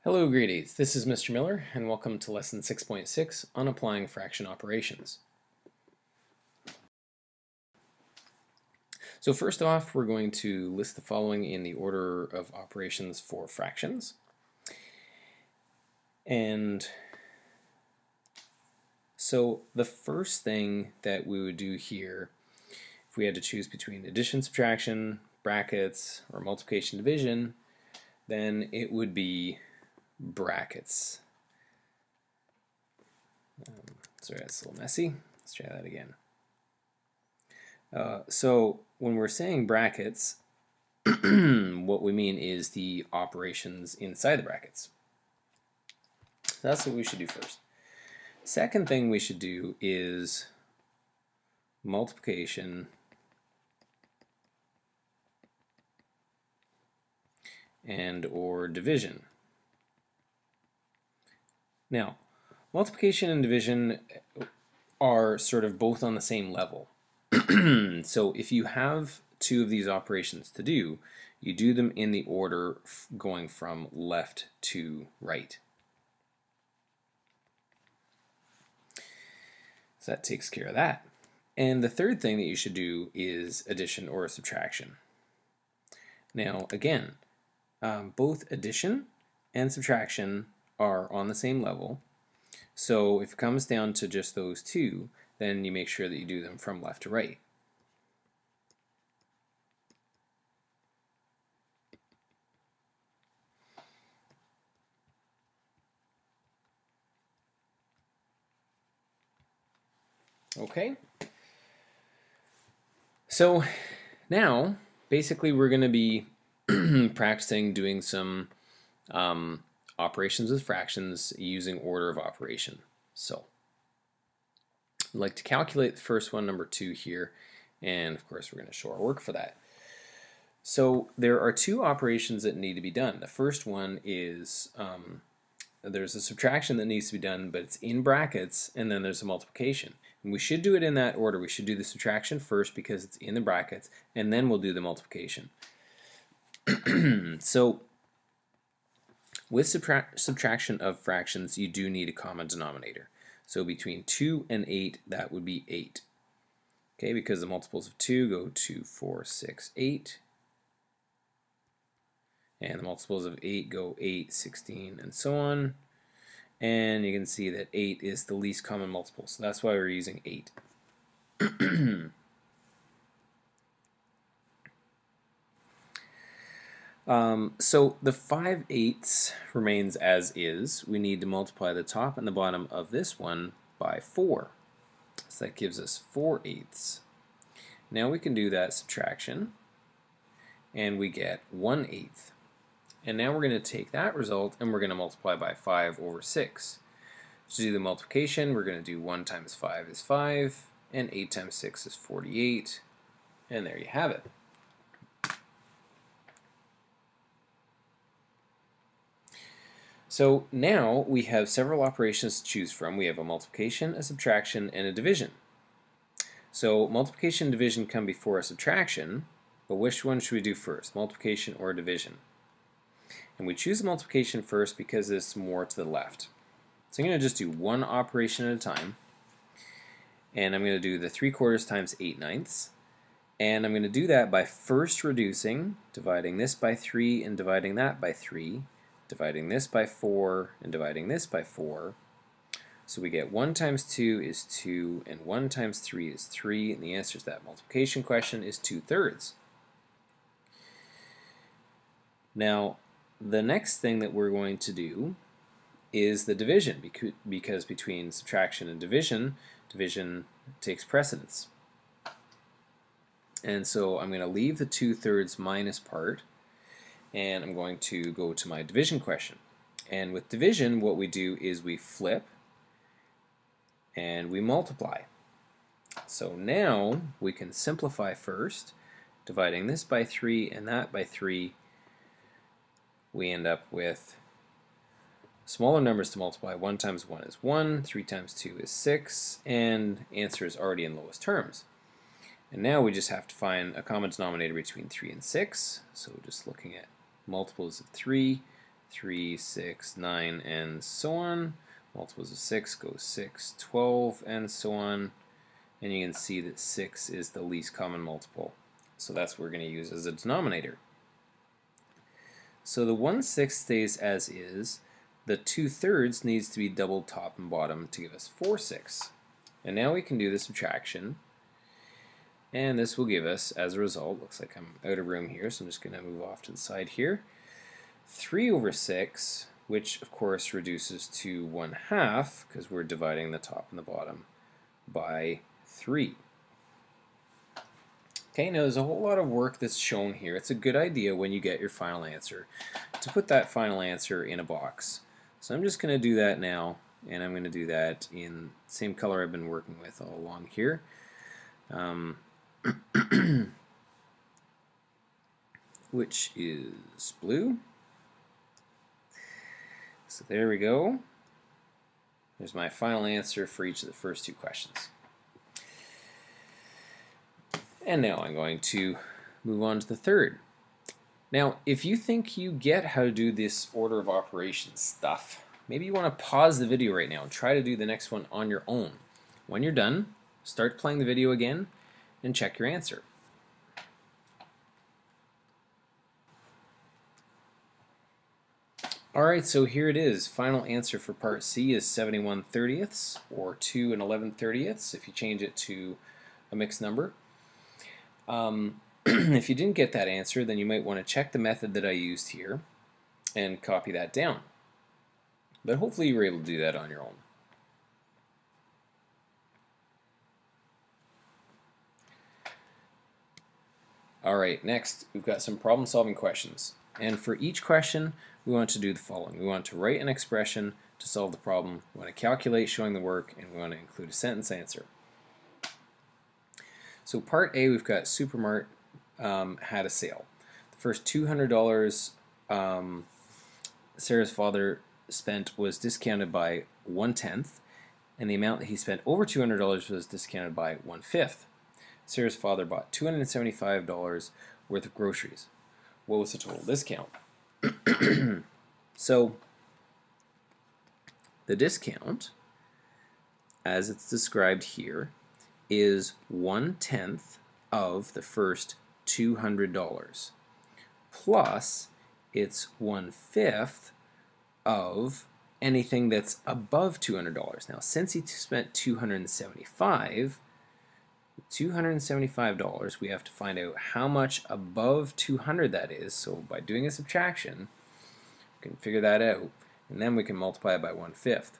Hello grade 8s, this is Mr. Miller and welcome to lesson 6.6 on applying fraction operations. So first off we're going to list the following in the order of operations for fractions. And so the first thing that we would do here, if we had to choose between addition, subtraction, brackets, or multiplication, division, then it would be brackets. Sorry, that's a little messy. Let's try that again. So when we're saying brackets, what we mean is the operations inside the brackets. That's what we should do first. Second thing we should do is multiplication and or division. Now, multiplication and division are sort of both on the same level. So if you have two of these operations to do, you do them in the order going from left to right. So that takes care of that. And the third thing that you should do is addition or subtraction. Now again, both addition and subtraction are on the same level. So if it comes down to just those two, then you make sure that you do them from left to right. Okay, so now basically we're going to be practicing doing some operations with fractions using order of operation. So I'd like to calculate the first one, number 2 here, and of course we're going to show our work for that. So there are two operations that need to be done. The first one is there's a subtraction that needs to be done, but it's in brackets, and then there's a multiplication. And we should do it in that order. We should do the subtraction first because it's in the brackets, and then we'll do the multiplication. So with subtraction of fractions, you do need a common denominator. So between 2 and 8, that would be 8. Okay, because the multiples of 2 go 2, 4, 6, 8. And the multiples of 8 go 8, 16, and so on. And you can see that 8 is the least common multiple, so that's why we're using 8. So the 5/8 remains as is. We need to multiply the top and the bottom of this one by 4. So that gives us 4/8. Now we can do that subtraction, and we get 1/8. And now we're going to take that result and we're going to multiply by 5 over 6. To do the multiplication, we're going to do 1 times 5 is 5, and 8 times 6 is 48, and there you have it. So now we have several operations to choose from. We have a multiplication, a subtraction, and a division. So multiplication and division come before a subtraction, but which one should we do first, multiplication or division? And we choose multiplication first because it's more to the left. So I'm going to just do one operation at a time. And I'm going to do the 3/4 times 8/9. And I'm going to do that by first reducing, dividing this by 3 and dividing that by 3, dividing this by 4 and dividing this by 4. So we get 1 times 2 is 2 and 1 times 3 is 3, and the answer to that multiplication question is 2/3. Now the next thing that we're going to do is the division, because between subtraction and division, division takes precedence. And so I'm going to leave the 2/3 minus part, and I'm going to go to my division question. And with division, what we do is we flip and we multiply. So now we can simplify first, dividing this by 3 and that by 3. We end up with smaller numbers to multiply. 1 times 1 is 1, 3 times 2 is 6, and answer is already in lowest terms. And now we just have to find a common denominator between 3 and 6. So just looking at multiples of 3, 3, 6, 9, and so on. Multiples of 6 go 6, 12, and so on. And you can see that 6 is the least common multiple. So that's what we're going to use as a denominator. So the 1/6 stays as is. The 2/3 needs to be double top and bottom to give us 4/6. And now we can do the subtraction. And this will give us, as a result, looks like I'm out of room here, so I'm just going to move off to the side here. 3/6, which of course reduces to 1/2 because we're dividing the top and the bottom by 3. Okay, now there's a whole lot of work that's shown here. It's a good idea when you get your final answer to put that final answer in a box. So I'm just going to do that now, and I'm going to do that in the same color I've been working with all along here. Which is blue. So there we go. There's my final answer for each of the first two questions. And now I'm going to move on to the third. Now, if you think you get how to do this order of operations stuff, maybe you want to pause the video right now and try to do the next one on your own. When you're done, start playing the video again and check your answer. Alright, so here it is. Final answer for part C is 71/30ths, or 2 11/30ths if you change it to a mixed number. If you didn't get that answer, then you might want to check the method that I used here and copy that down. But hopefully you were able to do that on your own. Alright, next we've got some problem solving questions. And for each question, we want to do the following. We want to write an expression to solve the problem, we want to calculate showing the work, and we want to include a sentence answer. So part A, we've got Supermart had a sale. The first $200 Sarah's father spent was discounted by 1/10, and the amount that he spent over $200 was discounted by 1/5. Sarah's father bought $275 worth of groceries. What was the total discount? So the discount, as it's described here, is 1/10 of the first $200 plus it's 1/5 of anything that's above $200. Now, since he spent $275, we have to find out how much above 200 that is. So by doing a subtraction, we can figure that out, and then we can multiply it by 1/5.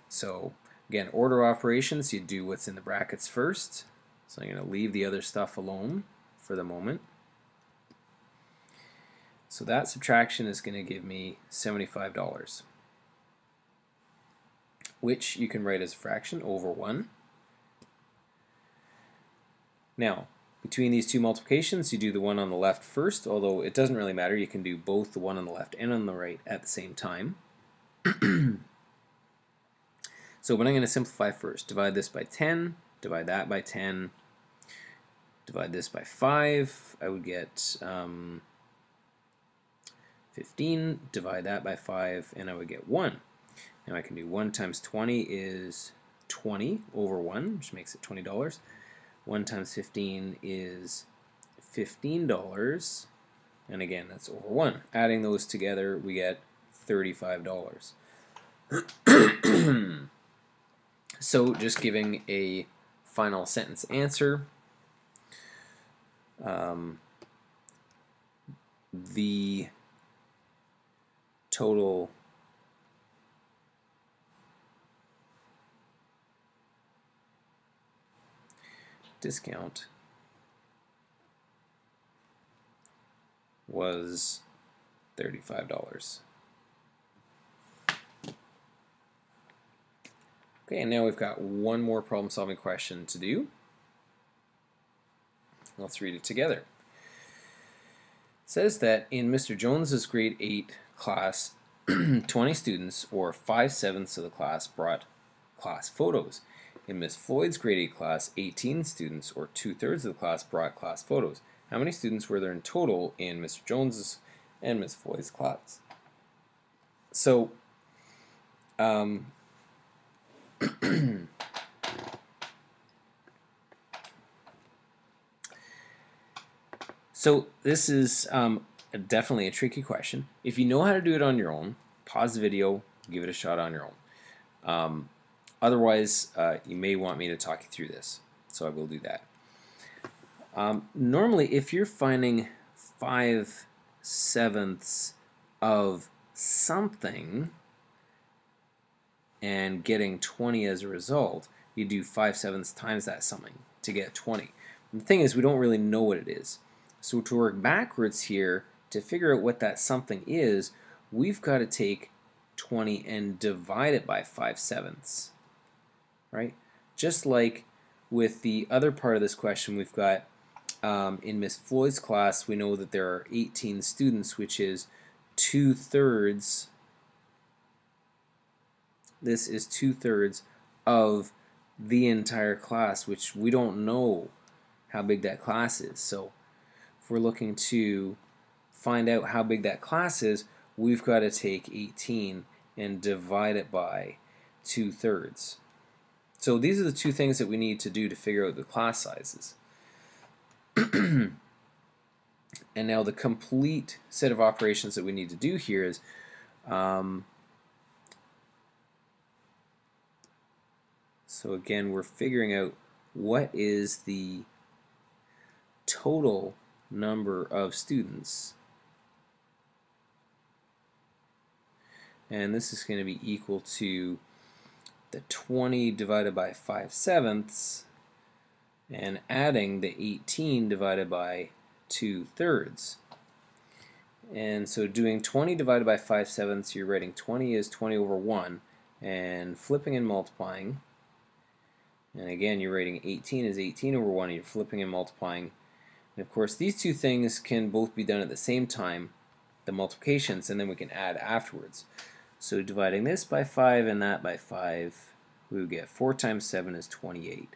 So again, order operations, you do what's in the brackets first. So I'm going to leave the other stuff alone for the moment. So that subtraction is going to give me $75, which you can write as a fraction over 1. Now, between these two multiplications, you do the one on the left first, although it doesn't really matter. You can do both the one on the left and on the right at the same time. So what I'm going to simplify first, divide this by 10, divide that by 10, divide this by 5, I would get 15, divide that by 5, and I would get 1. Now I can do 1 times 20 is 20 over 1, which makes it $20. 1 times 15 is $15, and again that's over 1. Adding those together we get $35. So just giving a final sentence answer, the total discount was $35. Okay, and now we've got one more problem solving question to do. Let's read it together. It says that in Mr. Jones's grade 8 class, 20 students, or 5/7 of the class, brought class photos. In Miss Floyd's grade 8 class, 18 students, or 2/3 of the class, brought class photos. How many students were there in total in Mr. Jones's and Miss Floyd's class? So um, so this is definitely a tricky question. If you know how to do it on your own, pause the video, give it a shot on your own. Otherwise, you may want me to talk you through this, so I will do that. Normally, if you're finding 5/7 of something and getting 20 as a result, you do 5/7 times that something to get 20. And the thing is, we don't really know what it is. So to work backwards here, to figure out what that something is, we've got to take 20 and divide it by 5/7, right? Just like with the other part of this question, we've got in Miss Floyd's class, we know that there are 18 students, which is 2/3. This is 2/3 of the entire class, which we don't know how big that class is. So if we're looking to find out how big that class is, we've got to take 18 and divide it by 2/3. So these are the two things that we need to do to figure out the class sizes. And now the complete set of operations that we need to do here is so again, we're figuring out what is the total number of students, and this is going to be equal to the 20 divided by 5/7 and adding the 18 divided by 2/3. And so doing 20 divided by 5/7, you're writing 20 is 20 over 1, and flipping and multiplying. And again, you're writing 18 is 18 over 1, and you're flipping and multiplying. And of course, these two things can both be done at the same time, the multiplications, and then we can add afterwards. So dividing this by 5 and that by 5, we would get 4 times 7 is 28.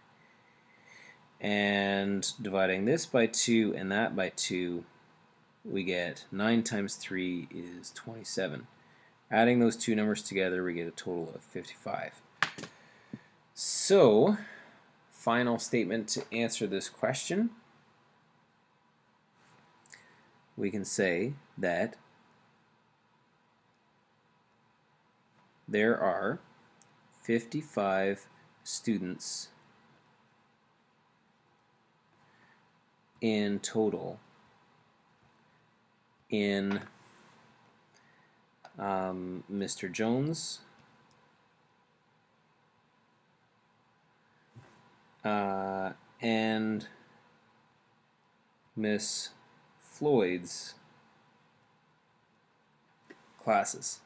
And dividing this by 2 and that by 2, we get 9 times 3 is 27. Adding those two numbers together, we get a total of 55. So, final statement to answer this question, we can say that there are 55 students in total in Mr. Jones and Miss Floyd's classes.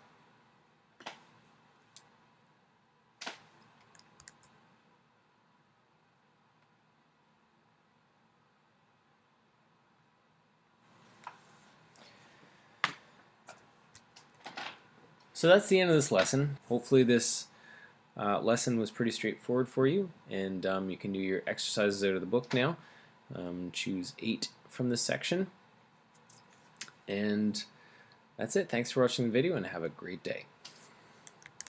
So that's the end of this lesson. Hopefully this lesson was pretty straightforward for you, and you can do your exercises out of the book now. Choose 8 from this section. And that's it. Thanks for watching the video, and have a great day.